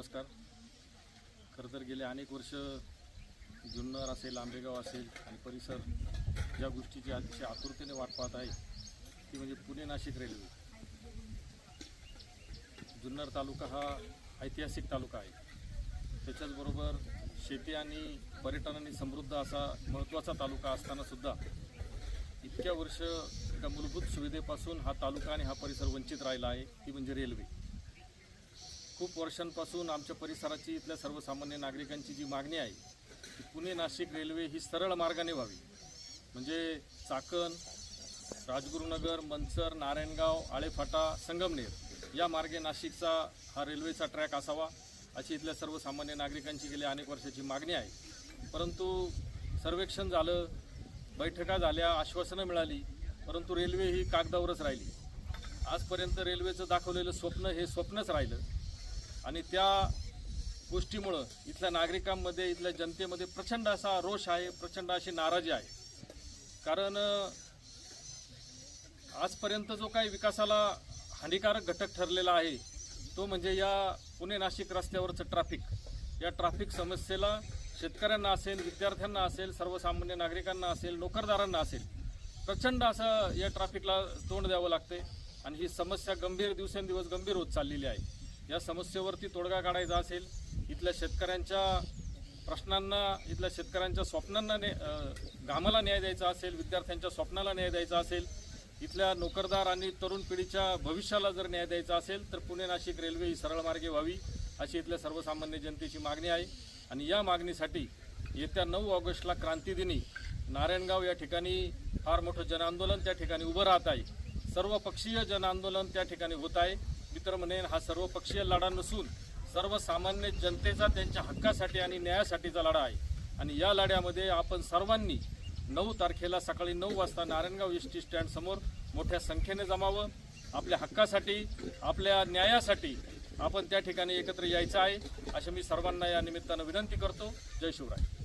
नमस्कार. खरं तर गेले अनेक वर्ष जुन्नर असेल, आंबेगाव असेल आणि परिसर ज्या गोष्टीची अतिशय आतुरतेने वाट पाहत आहे ती म्हणजे पुणे नाशिक रेल्वे. जुन्नर तालुका हा ऐतिहासिक तालुका आहे. त्याच्याचबरोबर शेती आणि पर्यटनाने समृद्ध असा महत्त्वाचा तालुका असतानासुद्धा इतक्या वर्ष एका मूलभूत सुविधेपासून हा तालुका आणि हा परिसर वंचित राहिला आहे, ती म्हणजे रेल्वे. खूप वर्षांपासून आमच्या परिसराची, इथल्या सर्वसामान्य नागरिकांची जी मागणी आहे की पुणे नाशिक रेल्वे ही सरळ मार्गाने व्हावी. म्हणजे चाकण, राजगुरुनगर, मंचर, नारायणगाव, आळेफाटा, संगमनेर या मार्गे नाशिकचा हा रेल्वेचा ट्रॅक असावा अशी इथल्या सर्वसामान्य नागरिकांची गेल्या अनेक वर्षाची मागणी आहे. परंतु सर्वेक्षण झालं, बैठका झाल्या, आश्वासनं मिळाली, परंतु रेल्वे ही कागदावरच राहिली. आजपर्यंत रेल्वेचं दाखवलेलं स्वप्न हे स्वप्नच राहिलं आणि त्या गोष्टीमुळं इथल्या नागरिकांमध्ये, इथल्या जनतेमध्ये प्रचंड असा रोष आहे, प्रचंड अशी नाराजी आहे. कारण आजपर्यंत जो काही विकासाला हानिकारक घटक ठरलेला आहे तो म्हणजे या पुणे नाशिक रस्त्यावरचं ट्रॅफिक. या ट्रॅफिक समस्येला शेतकऱ्यांना असेल, विद्यार्थ्यांना असेल, सर्वसामान्य नागरिकांना असेल, नोकरदारांना असेल, प्रचंड असं या ट्रॅफिकला तोंड द्यावं लागते आणि ही समस्या दिवसेंदिवस गंभीर होत चाललेली आहे. या समस्येवरती तोडगा काढायचा असेल, इथल्या शेतकऱ्यांच्या प्रश्नांना, इथल्या शेतकऱ्यांच्या स्वप्नांना घामाला न्याय द्यायचा असेल, विद्यार्थ्यांच्या स्वप्नाला न्याय द्यायचा असेल, इथल्या नोकरदार आणि तरुण पिढीच्या भविष्याला जर न्याय द्यायचा असेल तर पुणे नाशिक रेल्वे ही सरळ मार्गे व्हावी अशी इथल्या सर्वसामान्य जनतेची मागणी आहे. आणि या मागणीसाठी येत्या 9 ऑगस्टला क्रांतिदिनी नारायणगाव या ठिकाणी फार मोठं जनआंदोलन त्या ठिकाणी उभं राहत आहे. सर्वपक्षीय जनआंदोलन त्या ठिकाणी होत आहे. मी तर म्हणेन हा सर्वपक्षीय लढा नसून सर्वसामान्य जनतेचा, त्यांच्या हक्कासाठी आणि न्यायासाठीचा लढा आहे. आणि या लढ्यामध्ये आपण सर्वांनी 9 तारखेला सकाळी 9 वाजता नारायणगाव एस टी स्टँडसमोर मोठ्या संख्येने जमावं. आपल्या हक्कासाठी, आपल्या न्यायासाठी आपण त्या ठिकाणी एकत्र यायचं आहे अशी मी सर्वांना या निमित्तानं विनंती करतो. जय शिवराय.